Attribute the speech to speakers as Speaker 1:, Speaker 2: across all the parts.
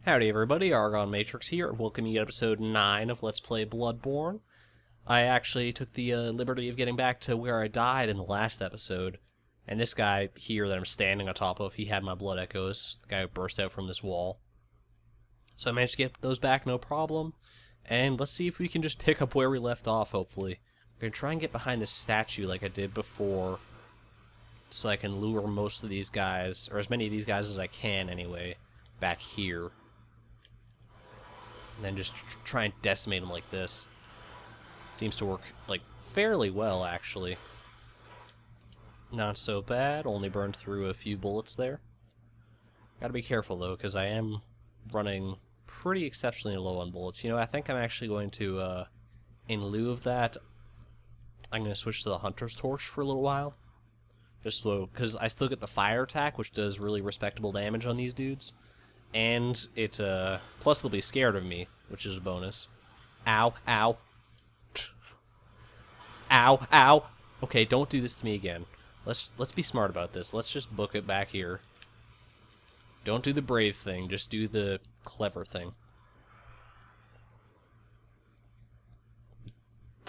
Speaker 1: Howdy everybody, ArgonMatrix here, welcoming you to episode 9 of Let's Play Bloodborne. I actually took the liberty of getting back to where I died in the last episode, and this guy here that I'm standing on top of, he had my blood echoes, the guy who burst out from this wall. So I managed to get those back no problem, and let's see if we can just pick up where we left off, hopefully. I'm going to try and get behind this statue like I did before, so I can lure most of these guys, or as many of these guys as I can anyway, back here. And then just try and decimate them like this. Seems to work, like, fairly well, actually. Not so bad, only burned through a few bullets there. Gotta be careful, though, because I am running pretty exceptionally low on bullets. You know, I think I'm actually going to, in lieu of that, I'm going to switch to the Hunter's Torch for a little while. Just so, because I still get the fire attack, which does really respectable damage on these dudes. And it, plus they'll be scared of me, which is a bonus. Ow, ow. Ow, ow. Okay, don't do this to me again. Let's be smart about this. Let's just book it back here. Don't do the brave thing, just do the clever thing.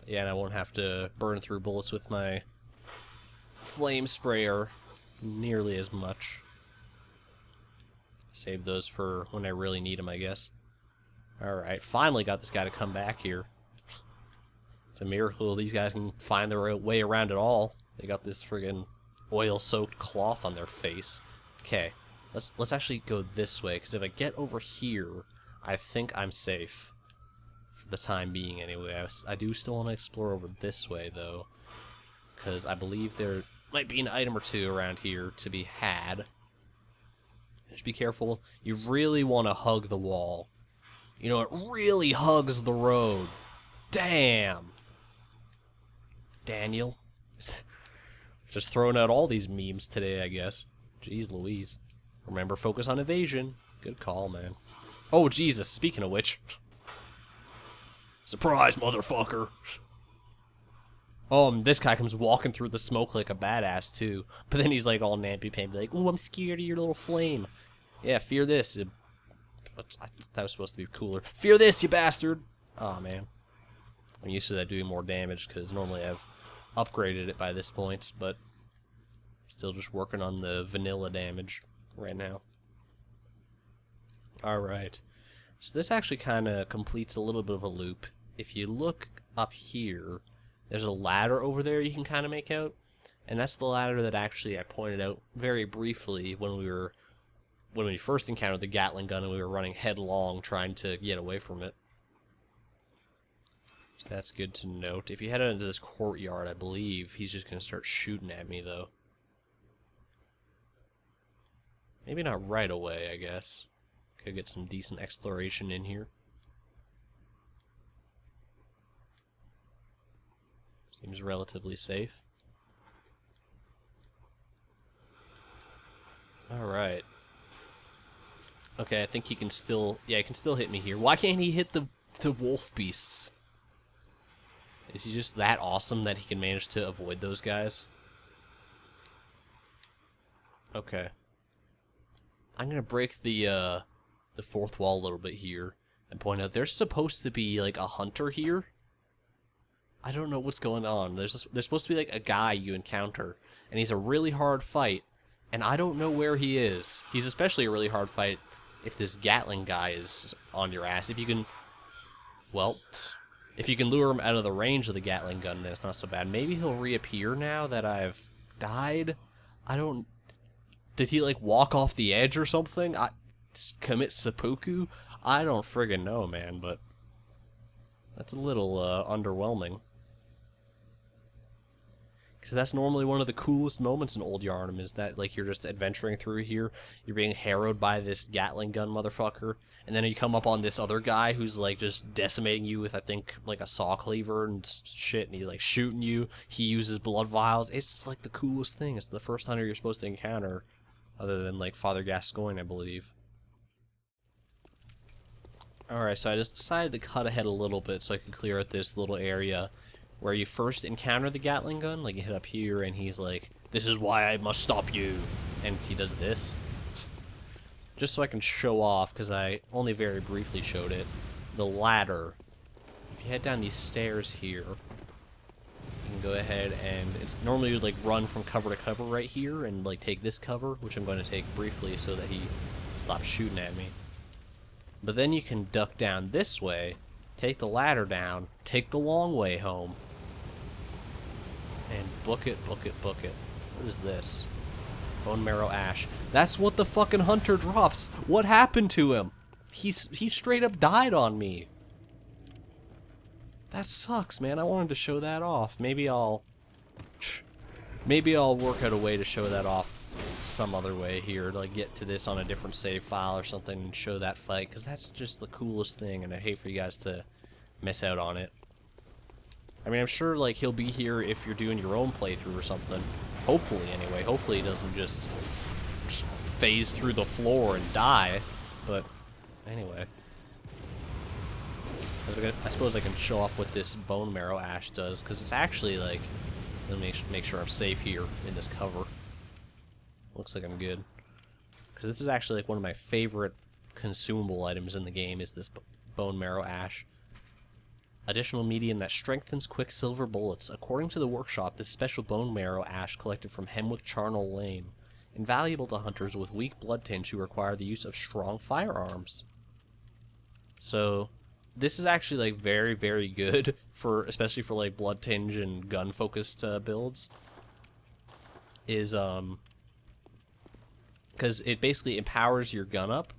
Speaker 1: Yeah, and I won't have to burn through bullets with my flame sprayer nearly as much. Save those for when I really need them, I guess. Alright, finally got this guy to come back here. It's a miracle these guys can find their way around at all. They got this friggin' oil-soaked cloth on their face. Okay, let's actually go this way, because if I get over here, I think I'm safe. For the time being, anyway. I do still want to explore over this way, though. Because I believe there might be an item or two around here to be had. Just be careful. You really want to hug the wall. You know, it really hugs the road. Damn. Daniel. Just throwing out all these memes today, I guess. Jeez Louise. Remember, focus on evasion. Good call, man. Oh, Jesus. Speaking of which. Surprise, motherfucker. This guy comes walking through the smoke like a badass, too. But then he's like all nampy-pampy, like, ooh, I'm scared of your little flame. Yeah, fear this. That was supposed to be cooler. Fear this, you bastard! Aw, man. I'm used to that doing more damage, because normally I've upgraded it by this point, but still just working on the vanilla damage right now. Alright. So this actually kind of completes a little bit of a loop. If you look up here, there's a ladder over there you can kind of make out, and that's the ladder that actually I pointed out very briefly when we first encountered the Gatling gun and we were running headlong trying to get away from it. So that's good to note. If you head out into this courtyard, I believe he's just going to start shooting at me, though. Maybe not right away, I guess. Could get some decent exploration in here. Seems relatively safe. Alright. Okay, I think he can still... Yeah, he can still hit me here. Why can't he hit the wolf beasts? Is he just that awesome that he can manage to avoid those guys? Okay. I'm gonna break the fourth wall a little bit here and point out there's supposed to be, like, a hunter here. I don't know what's going on. There's supposed to be, like, a guy you encounter, and he's a really hard fight, and I don't know where he is. He's especially a really hard fight if this Gatling guy is on your ass. If you can... Well, if you can lure him out of the range of the Gatling gun, then it's not so bad. Maybe he'll reappear now that I've died? I don't... Did he, like, walk off the edge or something? Commit seppuku? I don't friggin' know, man, but... That's a little, underwhelming. Because that's normally one of the coolest moments in Old Yharnam, is that, like, you're just adventuring through here, you're being harrowed by this Gatling gun motherfucker, and then you come up on this other guy who's, like, just decimating you with, I think, like, a saw cleaver and shit, and he's, like, shooting you. He uses blood vials. It's, like, the coolest thing. It's the first hunter you're supposed to encounter, other than, like, Father Gascoigne, I believe. Alright, so I just decided to cut ahead a little bit so I could clear out this little area where you first encounter the Gatling gun. Like, you hit up here, and he's like, "This is why I must stop you." And he does this. just so I can show off, because I only very briefly showed it, the ladder. If you head down these stairs here, you can go ahead and it's normally you would like run from cover to cover right here and like take this cover, which I'm going to take briefly so that he stops shooting at me. But then you can duck down this way, take the ladder down, take the long way home, and book it, book it, book it. What is this? Bone marrow ash. That's what the fucking hunter drops. What happened to him? He straight up died on me. That sucks, man. I wanted to show that off. Maybe I'll work out a way to show that off some other way here, to like get to this on a different save file or something and show that fight, because that's just the coolest thing, and I hate for you guys to miss out on it. I mean, I'm sure like he'll be here if you're doing your own playthrough or something. Hopefully, anyway. Hopefully he doesn't just phase through the floor and die. But anyway, I suppose I can show off what this bone marrow ash does, because it's actually like, let me make sure I'm safe here in this cover. Looks like I'm good, because this is actually like one of my favorite consumable items in the game is this bone marrow ash. Additional medium that strengthens quicksilver bullets. According to the workshop, this special bone marrow ash collected from Hemwick Charnel Lane, invaluable to hunters with weak blood tinge who require the use of strong firearms. So this is actually like very, very good for, especially for like blood tinge and gun focused builds. Is because it basically empowers your gun up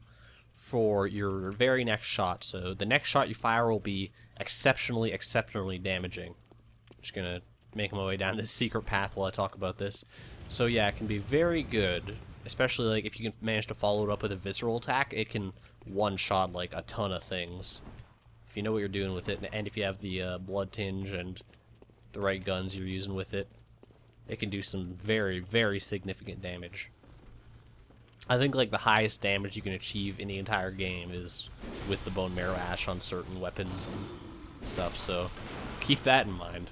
Speaker 1: for your very next shot. So the next shot you fire will be exceptionally damaging. Just gonna make my way down this secret path while I talk about this. So yeah, it can be very good, especially like if you can manage to follow it up with a visceral attack. It can one-shot like a ton of things if you know what you're doing with it, and if you have the blood tinge and the right guns you're using with it. It can do some very, very significant damage. I think like the highest damage you can achieve in the entire game is with the bone marrow ash on certain weapons and stuff, so keep that in mind.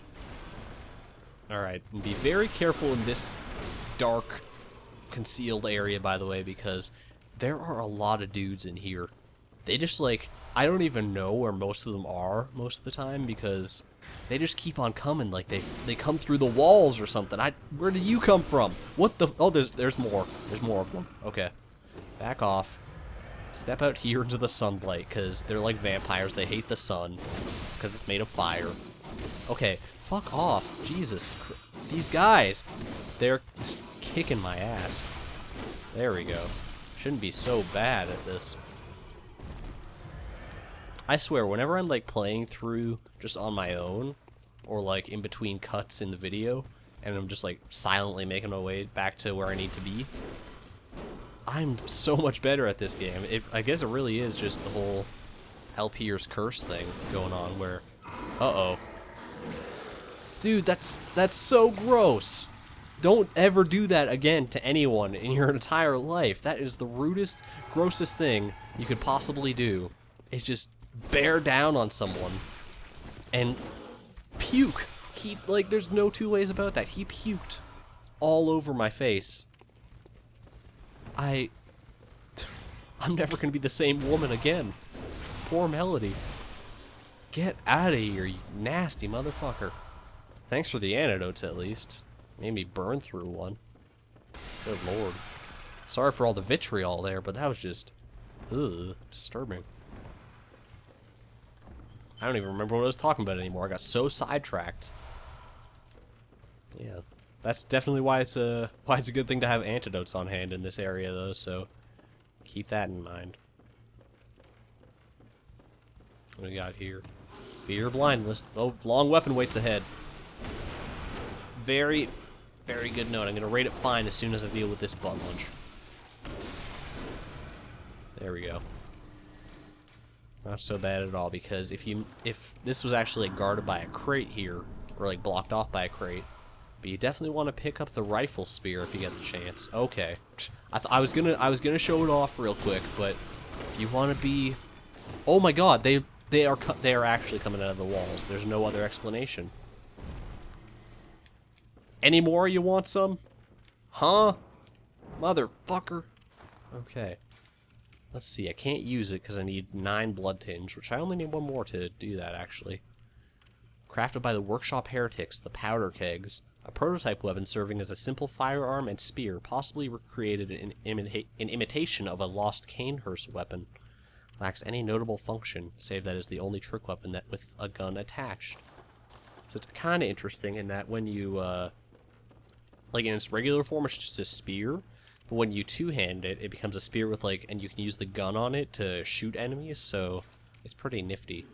Speaker 1: Alright, and be very careful in this dark, concealed area, by the way, because there are a lot of dudes in here. They just like, I don't even know where most of them are most of the time, because they just keep on coming, like they come through the walls or something. Where did you come from? What the? Oh, there's more. There's more of them. Okay, back off. Step out here into the sunlight, because they're like vampires. They hate the sun, because it's made of fire. Okay, fuck off. Jesus, these guys, they're kicking my ass. There we go. Shouldn't be so bad at this. I swear, whenever I'm like playing through just on my own, or like in between cuts in the video, and I'm just like silently making my way back to where I need to be, I'm so much better at this game. I guess it really is just the whole LPer's curse thing going on where, uh-oh. Dude, that's so gross. Don't ever do that again to anyone in your entire life. That is the rudest, grossest thing you could possibly do. It's just bear down on someone and puke. Like, there's no two ways about that. He puked all over my face. I'm never gonna be the same woman again. Poor Melody. Get out of here, you nasty motherfucker. Thanks for the antidotes, at least. Made me burn through one. Good lord. Sorry for all the vitriol there, but that was just, ugh, disturbing. I don't even remember what I was talking about anymore. I got so sidetracked. Yeah, that's definitely why it's a good thing to have antidotes on hand in this area, though. So keep that in mind. What do we got here? Fear blindness. Oh, long weapon waits ahead. Very, very good note. I'm gonna rate it fine as soon as I deal with this butt lunge. There we go. Not so bad at all, because if this was actually like guarded by a crate here, or like blocked off by a crate, but you definitely want to pick up the rifle spear if you get the chance. Okay, I was gonna show it off real quick, but if you want to be, oh my God, they are actually coming out of the walls. There's no other explanation. Any more? You want some? Huh? Motherfucker. Okay. Let's see, I can't use it because I need 9 blood tinge, which I only need 1 more to do that, actually. Crafted by the workshop heretics, the powder kegs. A prototype weapon serving as a simple firearm and spear, possibly recreated in imitation of a lost Canehurst weapon. Lacks any notable function, save that it's the only trick weapon that with a gun attached. So it's kind of interesting in that when you, like in its regular form, it's just a spear. But when you two-hand it, it becomes a spear with like, and you can use the gun on it to shoot enemies, so it's pretty nifty.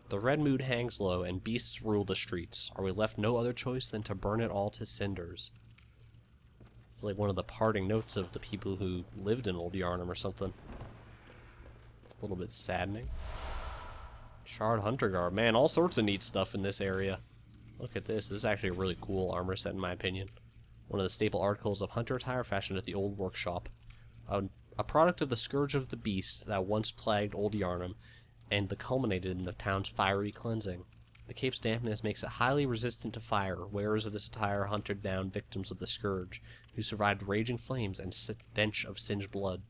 Speaker 1: The red mood hangs low, and beasts rule the streets. Are we left no other choice than to burn it all to cinders? It's like one of the parting notes of the people who lived in Old Yharnam or something. It's a little bit saddening. Shard Hunter Garb. Man, all sorts of neat stuff in this area. Look at this. This is actually a really cool armor set in my opinion. One of the staple articles of hunter attire fashioned at the old workshop. A product of the scourge of the beast that once plagued Old Yharnam, and the culminated in the town's fiery cleansing. The cape's dampness makes it highly resistant to fire. Wearers of this attire hunted down victims of the scourge, who survived raging flames and stench of singed blood.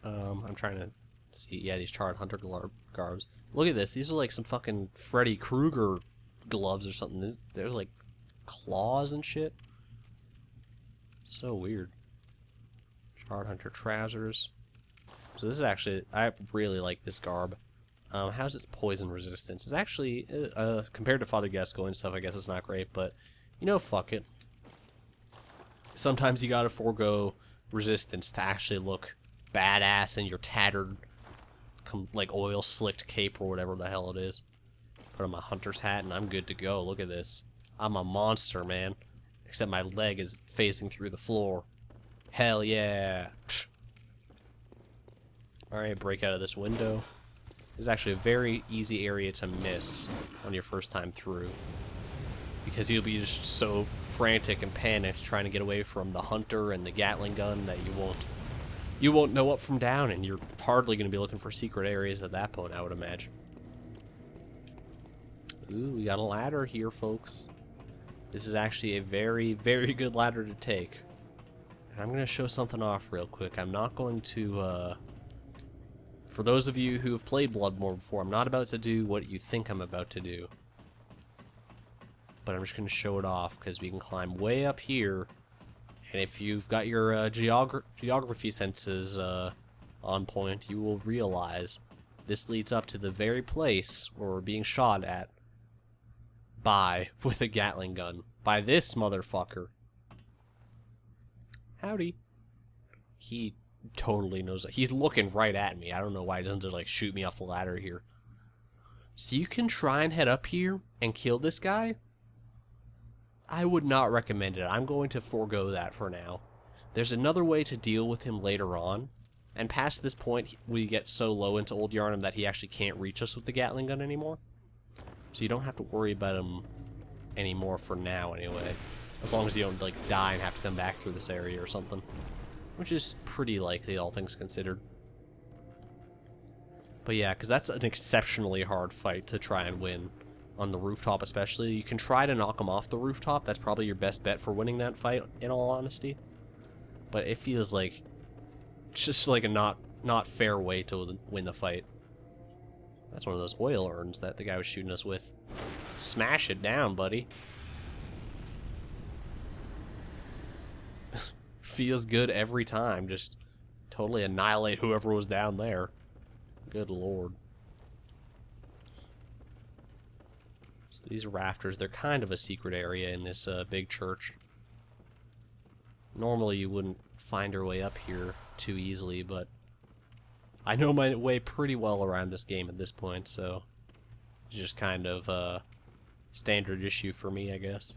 Speaker 1: I'm trying to see, yeah, these charred hunter garbs. Look at this. These are like some fucking Freddy Krueger gloves or something. There's like claws and shit. So weird. Charred hunter trousers. So this is actually, I really like this garb. How's its poison resistance? It's actually, compared to Father Gascoigne and stuff, I guess it's not great, but, you know, fuck it. Sometimes you gotta forego resistance to actually look badass in your tattered, like, oil-slicked cape or whatever the hell it is. Put on my hunter's hat and I'm good to go. Look at this. I'm a monster, man. Except my leg is facing through the floor. Hell yeah. Alright, break out of this window. This is actually a very easy area to miss on your first time through. Because you'll be just so frantic and panicked trying to get away from the hunter and the Gatling gun that you won't know up from down, and you're hardly going to be looking for secret areas at that point, I would imagine. Ooh, we got a ladder here, folks. This is actually a very, very good ladder to take. And I'm going to show something off real quick. I'm not going to, for those of you who have played Bloodborne before, I'm not about to do what you think I'm about to do. But I'm just going to show it off, because we can climb way up here. And if you've got your geography senses on point, you will realize this leads up to the very place where we're being shot at with a Gatling gun. By this motherfucker. Howdy. He totally knows that. He's looking right at me. I don't know why he doesn't just, like, shoot me off the ladder here. So you can try and head up here and kill this guy. I would not recommend it. I'm going to forego that for now. There's another way to deal with him later on. And past this point, we get so low into Old Yharnam that he actually can't reach us with the Gatling gun anymore. So you don't have to worry about him anymore for now, anyway. As long as you don't, like, die and have to come back through this area or something. Which is pretty likely, all things considered. But yeah, because that's an exceptionally hard fight to try and win. On the rooftop especially. You can try to knock him off the rooftop. That's probably your best bet for winning that fight, in all honesty. But it feels like just like a not fair way to win the fight. That's one of those oil urns that the guy was shooting us with. Smash it down, buddy. Feels good every time. Just totally annihilate whoever was down there. Good lord. So these rafters, they're kind of a secret area in this big church. Normally you wouldn't find your way up here too easily, but I know my way pretty well around this game at this point, so it's just kind of a standard issue for me, I guess.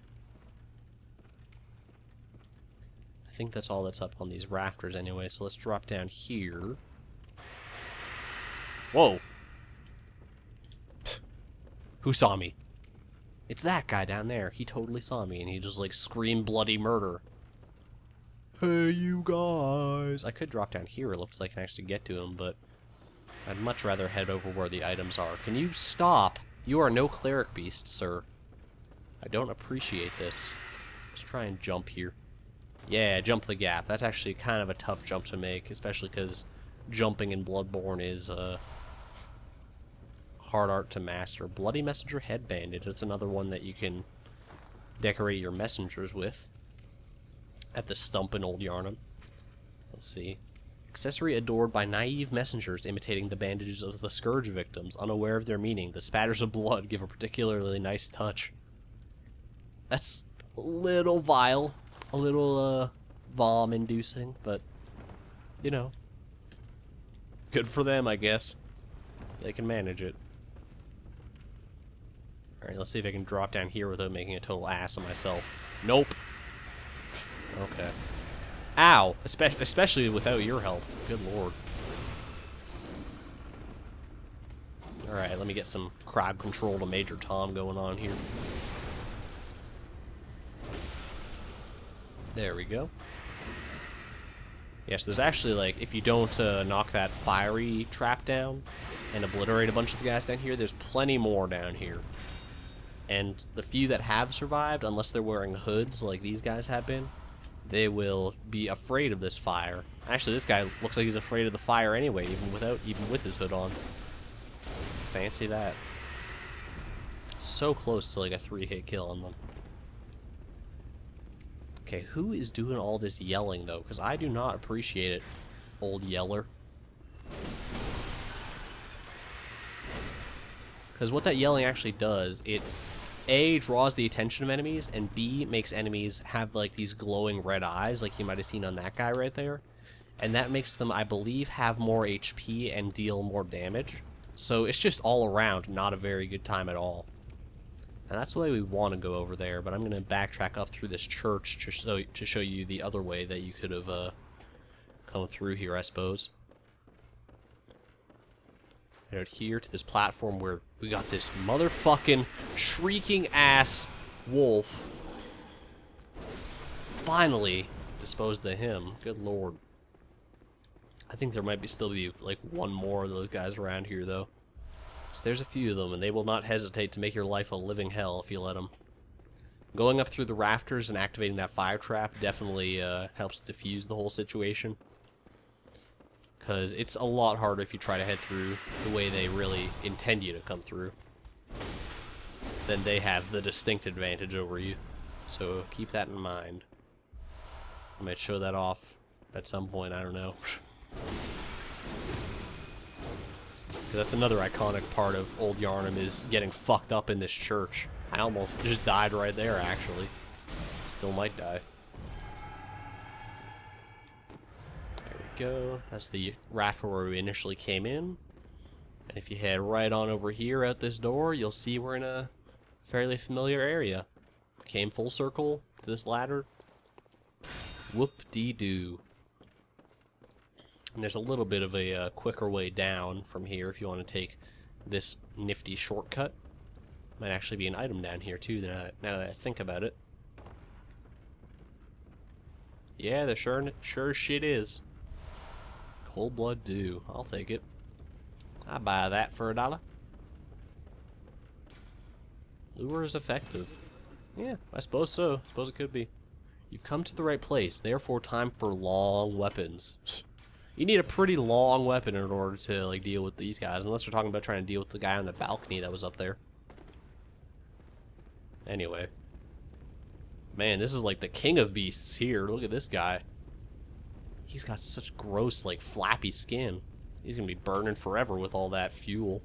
Speaker 1: I think that's all that's up on these rafters anyway, so let's drop down here. Whoa! Who saw me? It's that guy down there. He totally saw me, and he just, like, screamed bloody murder. Hey, you guys! I could drop down here. It looks like I can actually get to him, but I'd much rather head over where the items are. Can you stop? You are no cleric beast, sir. I don't appreciate this. Let's try and jump here. Yeah, jump the gap. That's actually kind of a tough jump to make, especially because jumping in Bloodborne is hard art to master. Bloody Messenger Head Bandage. That's another one that you can decorate your messengers with at the stump in Old Yharnam. Let's see. Accessory adored by naive messengers imitating the bandages of the scourge victims, unaware of their meaning. The spatters of blood give a particularly nice touch. That's a little vile. A little, vom-inducing, but, you know. Good for them, I guess. They can manage it. Alright, let's see if I can drop down here without making a total ass of myself. Nope. Okay. Ow! Especially without your help. Good lord. Alright, let me get some crowd control to Major Tom going on here. There we go. Yes, there's actually, like, if you don't knock that fiery trap down and obliterate a bunch of the guys down here, there's plenty more down here. And the few that have survived, unless they're wearing hoods like these guys have been, they will be afraid of this fire. Actually, this guy looks like he's afraid of the fire anyway, even with his hood on. Fancy that. So close to like a 3-hit kill on them. Okay, who is doing all this yelling though? Because I do not appreciate it, old yeller. Because what that yelling actually does, it A, draws the attention of enemies, and B, makes enemies have like these glowing red eyes like you might have seen on that guy right there. And that makes them, I believe, have more HP and deal more damage. So it's just all around not a very good time at all. And that's the way we want to go over there, but I'm going to backtrack up through this church to show you the other way that you could have come through here, I suppose. And out here to this platform where we got this motherfucking shrieking ass wolf. Finally disposed of him. Good lord. I think there might still be like one more of those guys around here though. So there's a few of them, and they will not hesitate to make your life a living hell if you let them. Going up through the rafters and activating that fire trap definitely helps diffuse the whole situation. Because it's a lot harder if you try to head through the way they really intend you to come through. Then they have the distinct advantage over you. So keep that in mind. I might show that off at some point, I don't know. That's another iconic part of Old Yharnam, is getting fucked up in this church. I almost just died right there, actually. Still might die. There we go. That's the rafter where we initially came in. And if you head right on over here out this door, you'll see we're in a fairly familiar area. Came full circle to this ladder. Whoop-dee-doo. And there's a little bit of a quicker way down from here if you want to take this nifty shortcut. Might actually be an item down here too, now that I think about it. Yeah, there sure shit is. Cold blood dew. I'll take it. I buy that for $1. Lure is effective. Yeah, I suppose so. I suppose it could be. You've come to the right place, therefore time for long weapons. You need a pretty long weapon in order to like deal with these guys, unless we're talking about trying to deal with the guy on the balcony that was up there. Anyway. Man, this is like the king of beasts here. Look at this guy. He's got such gross, like, flappy skin. He's gonna be burning forever with all that fuel.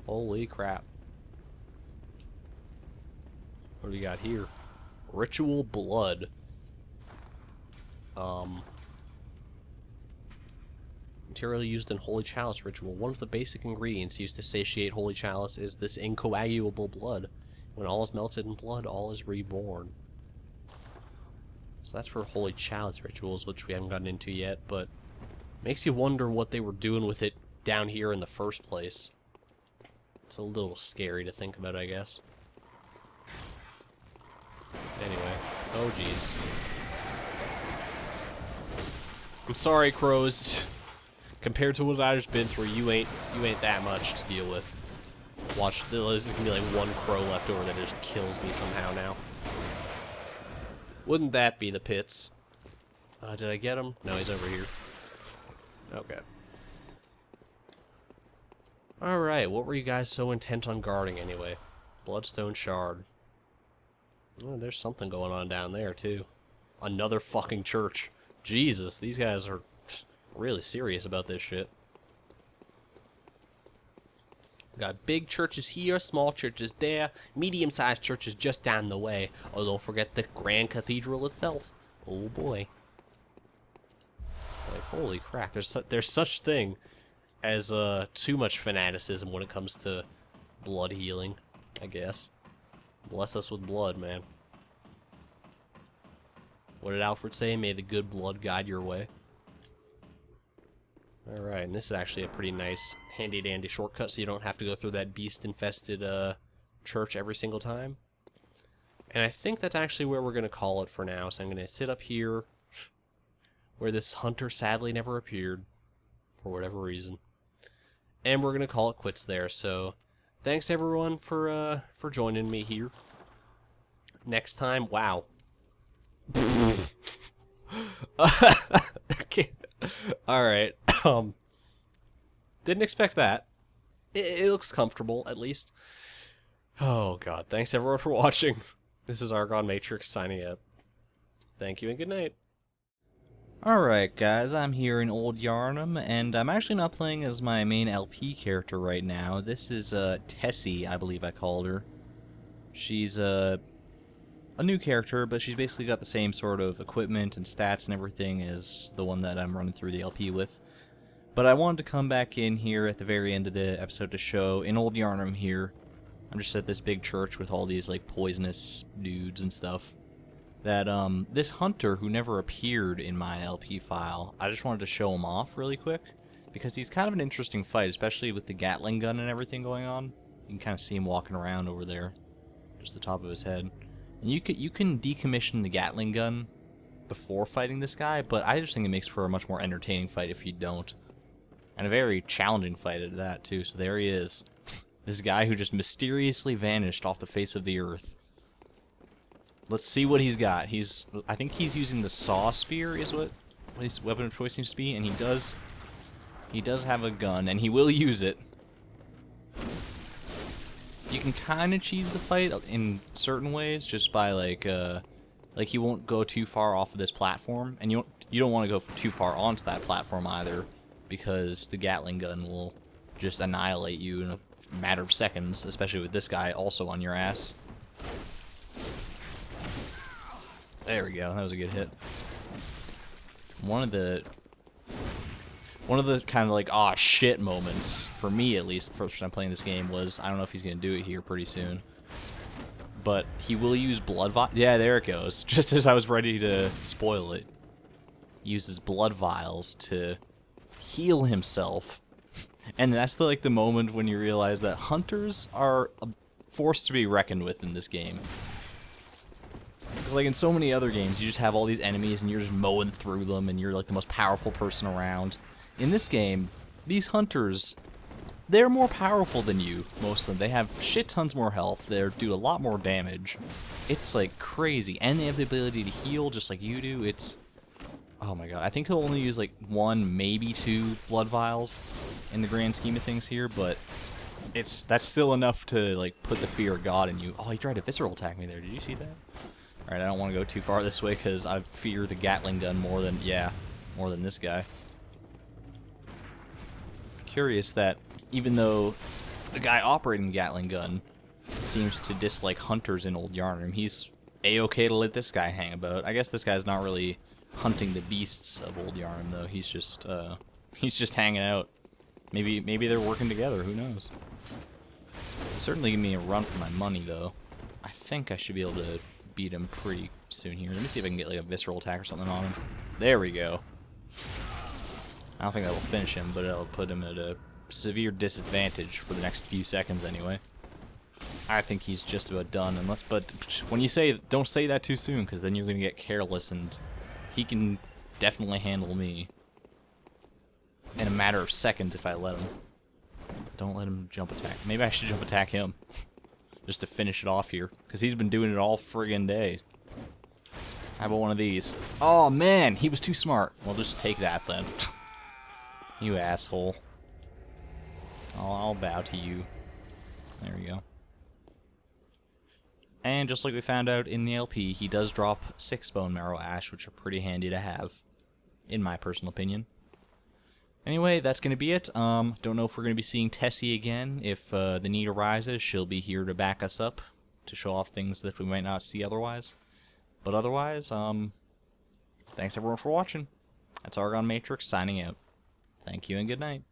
Speaker 1: Holy crap. What do we got here? Ritual blood. Material used in Holy Chalice ritual. One of the basic ingredients used to satiate Holy Chalice is this incoagulable blood. When all is melted in blood, all is reborn. So that's for Holy Chalice rituals, which we haven't gotten into yet, but makes you wonder what they were doing with it down here in the first place. It's a little scary to think about, I guess. Anyway. Oh, jeez. I'm sorry, crows. Compared to what I've just been through, you ain't that much to deal with. Watch, there's gonna be like one crow left over that just kills me somehow now. Wouldn't that be the pits? Did I get him? No, he's over here. Okay. Alright, what were you guys so intent on guarding anyway? Bloodstone shard. Oh, there's something going on down there, too. Another fucking church. Jesus, these guys are really serious about this shit. Got big churches here, small churches there, medium-sized churches just down the way. Oh, don't forget the Grand Cathedral itself. Oh boy. Like, holy crap, there's such thing as too much fanaticism when it comes to blood healing, I guess. Bless us with blood, man. What did Alfred say? May the good blood guide your way. Alright, and this is actually a pretty nice, handy-dandy shortcut, so you don't have to go through that beast-infested church every single time. And I think that's actually where we're going to call it for now, so I'm going to sit up here, where this hunter sadly never appeared, for whatever reason. And we're going to call it quits there, so thanks everyone for joining me here. Next time, wow. Okay. Alright. Didn't expect that. It looks comfortable, at least. Oh god, thanks everyone for watching. This is ArgonMatrix signing out. Thank you and good night.
Speaker 2: Alright guys, I'm here in Old Yharnam, and I'm actually not playing as my main LP character right now. This is Tessie, I believe I called her. She's a new character, but she's basically got the same sort of equipment and stats and everything as the one that I'm running through the LP with. But I wanted to come back in here at the very end of the episode to show, in Old Yharnam here, I'm just at this big church with all these like poisonous dudes and stuff, that this hunter who never appeared in my LP file, I just wanted to show him off really quick, because he's kind of an interesting fight, especially with the Gatling gun and everything going on. You can kind of see him walking around over there, just the top of his head. And you can decommission the Gatling gun before fighting this guy, but I just think it makes for a much more entertaining fight if you don't. And a very challenging fight at that, too. So there he is. This guy who just mysteriously vanished off the face of the earth. Let's see what he's got. I think he's using the saw spear is what his weapon of choice seems to be, and he does have a gun, and he will use it. You can kind of cheese the fight in certain ways, just by like he won't go too far off of this platform, and you don't want to go too far onto that platform either, because the Gatling gun will just annihilate you in a matter of seconds, especially with this guy also on your ass. There we go, that was a good hit. One of the kind of like, aw shit moments, for me at least, first time playing this game, was, I don't know if he's going to do it here pretty soon, but he will use blood vials. Yeah, there it goes. Just as I was ready to spoil it. He uses blood vials to heal himself. And that's the moment when you realize that hunters are a force to be reckoned with in this game. Because like in so many other games, you just have all these enemies and you're just mowing through them and you're like the most powerful person around. In this game, these hunters, they're more powerful than you, most of them. They have shit tons more health, they do a lot more damage. It's like crazy, and they have the ability to heal just like you do. It's, oh my god, I think he'll only use like 1, maybe 2 blood vials in the grand scheme of things here, but that's still enough to like put the fear of God in you. Oh, he tried to visceral attack me there, did you see that? Alright, I don't want to go too far this way because I fear the Gatling gun more than this guy. Curious that even though the guy operating the Gatling gun seems to dislike hunters in Old Yharnam, he's a-okay to let this guy hang about. I guess this guy's not really hunting the beasts of Old Yharnam though. He's just hanging out. Maybe they're working together. Who knows? Certainly give me a run for my money though. I think I should be able to beat him pretty soon here. Let me see if I can get like a visceral attack or something on him. There we go. I don't think that will finish him, but it'll put him at a severe disadvantage for the next few seconds anyway. I think he's just about done, but when you say, don't say that too soon, because then you're going to get careless, and he can definitely handle me in a matter of seconds if I let him. Don't let him jump attack. Maybe I should jump attack him, just to finish it off here, because he's been doing it all friggin' day. How about one of these? Oh, man, he was too smart. Well, just take that, then. You asshole. I'll bow to you. There we go. And just like we found out in the LP, he does drop 6 bone marrow ash, which are pretty handy to have, in my personal opinion. Anyway, that's going to be it. Don't know if we're going to be seeing Tessie again. If the need arises, she'll be here to back us up, to show off things that we might not see otherwise. But otherwise, thanks everyone for watching. That's ArgonMatrix signing out. Thank you and good night.